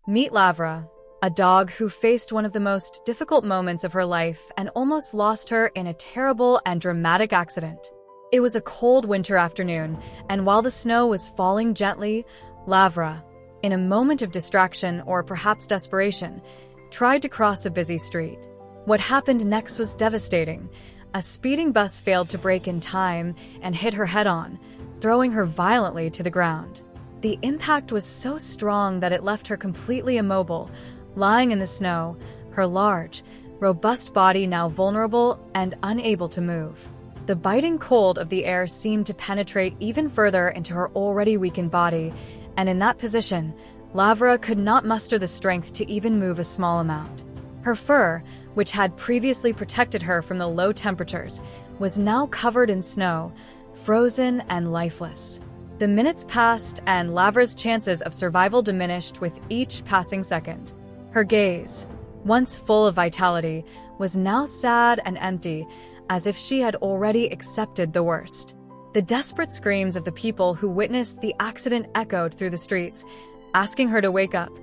Meet Lavra, a dog who faced one of the most difficult moments of her life and almost lost her in a terrible and dramatic accident. It was a cold winter afternoon, and while the snow was falling gently, Lavra, in a moment of distraction or perhaps desperation, tried to cross a busy street. What happened next was devastating. A speeding bus failed to brake in time and hit her head-on, throwing her violently to the ground. The impact was so strong that it left her completely immobile, lying in the snow, her large, robust body now vulnerable and unable to move. The biting cold of the air seemed to penetrate even further into her already weakened body, and in that position, Lavra could not muster the strength to even move a small amount. Her fur, which had previously protected her from the low temperatures, was now covered in snow, frozen and lifeless. The minutes passed, and Lavra's chances of survival diminished with each passing second. Her gaze, once full of vitality, was now sad and empty, as if she had already accepted the worst. The desperate screams of the people who witnessed the accident echoed through the streets, asking her to wake up,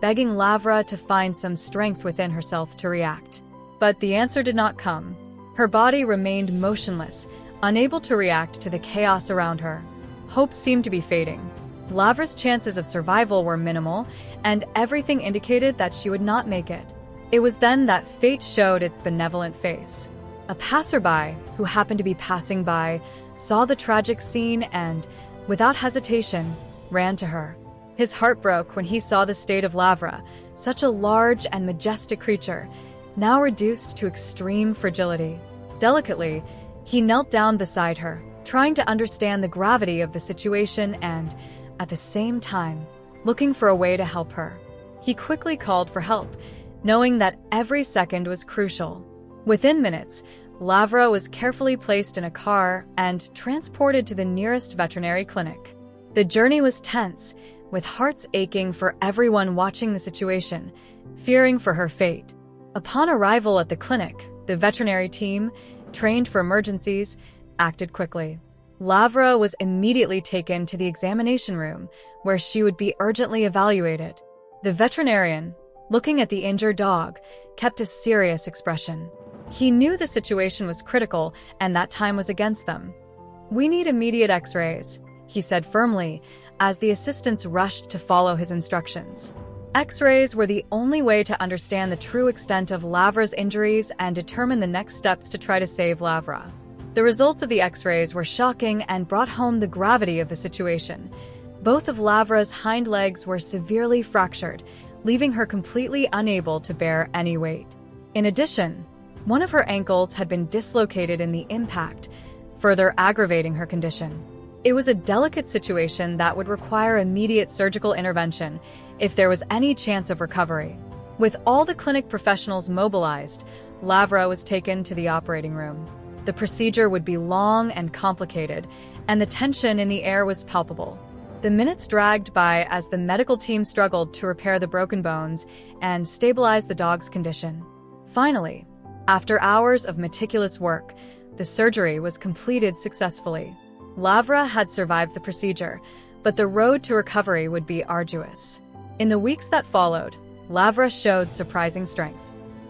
begging Lavra to find some strength within herself to react. But the answer did not come. Her body remained motionless, unable to react to the chaos around her. Hope seemed to be fading. Lavra's chances of survival were minimal, and everything indicated that she would not make it. It was then that fate showed its benevolent face. A passerby, who happened to be passing by, saw the tragic scene and, without hesitation, ran to her. His heart broke when he saw the state of Lavra, such a large and majestic creature, now reduced to extreme fragility. Delicately, he knelt down beside her, trying to understand the gravity of the situation and, at the same time, looking for a way to help her. He quickly called for help, knowing that every second was crucial. Within minutes, Lavra was carefully placed in a car and transported to the nearest veterinary clinic. The journey was tense, with hearts aching for everyone watching the situation, fearing for her fate. Upon arrival at the clinic, the veterinary team, trained for emergencies, acted quickly. Lavra was immediately taken to the examination room, where she would be urgently evaluated. The veterinarian, looking at the injured dog, kept a serious expression. He knew the situation was critical and that time was against them. "We need immediate X-rays," he said firmly, as the assistants rushed to follow his instructions. X-rays were the only way to understand the true extent of Lavra's injuries and determine the next steps to try to save Lavra. The results of the X-rays were shocking and brought home the gravity of the situation. Both of Lavra's hind legs were severely fractured, leaving her completely unable to bear any weight. In addition, one of her ankles had been dislocated in the impact, further aggravating her condition. It was a delicate situation that would require immediate surgical intervention if there was any chance of recovery. With all the clinic professionals mobilized, Lavra was taken to the operating room. The procedure would be long and complicated, and the tension in the air was palpable. The minutes dragged by as the medical team struggled to repair the broken bones and stabilize the dog's condition. Finally, after hours of meticulous work, the surgery was completed successfully. Lavra had survived the procedure, but the road to recovery would be arduous. In the weeks that followed, Lavra showed surprising strength.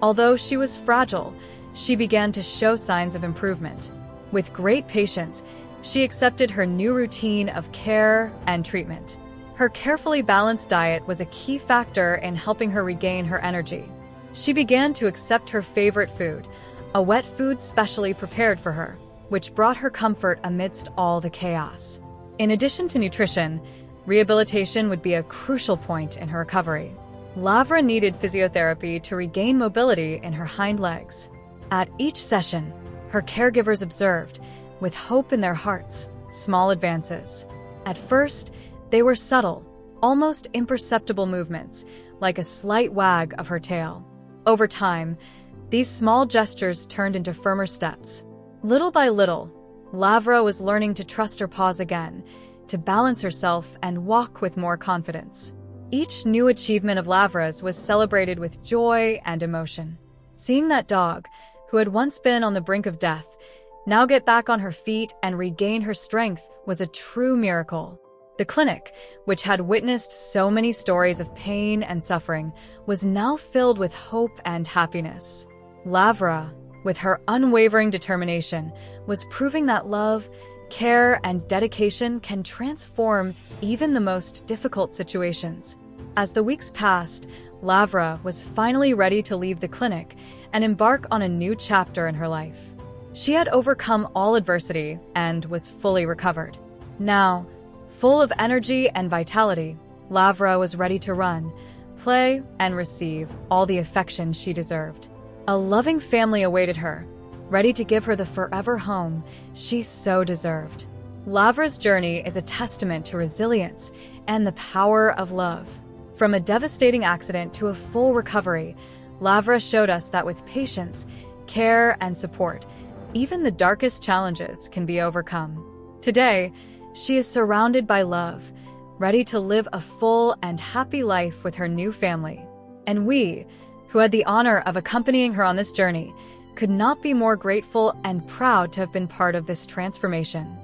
Although she was fragile, she began to show signs of improvement. With great patience, she accepted her new routine of care and treatment. Her carefully balanced diet was a key factor in helping her regain her energy. She began to accept her favorite food, a wet food specially prepared for her, which brought her comfort amidst all the chaos. In addition to nutrition, rehabilitation would be a crucial point in her recovery. Lavra needed physiotherapy to regain mobility in her hind legs. At each session, her caregivers observed, with hope in their hearts, small advances. At first, they were subtle, almost imperceptible movements, like a slight wag of her tail. Over time, these small gestures turned into firmer steps. Little by little, Lavra was learning to trust her paws again, to balance herself and walk with more confidence. Each new achievement of Lavra's was celebrated with joy and emotion. Seeing that dog, who had once been on the brink of death, now get back on her feet and regain her strength was a true miracle. The clinic, which had witnessed so many stories of pain and suffering, was now filled with hope and happiness. Lavra, with her unwavering determination, was proving that love, care, and dedication can transform even the most difficult situations. As the weeks passed, Lavra was finally ready to leave the clinic and embark on a new chapter in her life. She had overcome all adversity and was fully recovered. Now, full of energy and vitality, Lavra was ready to run, play, and receive all the affection she deserved. A loving family awaited her, ready to give her the forever home she so deserved. Lavra's journey is a testament to resilience and the power of love. From a devastating accident to a full recovery, Lavra showed us that with patience, care, and support, even the darkest challenges can be overcome. Today, she is surrounded by love, ready to live a full and happy life with her new family. And we, who had the honor of accompanying her on this journey, could not be more grateful and proud to have been part of this transformation.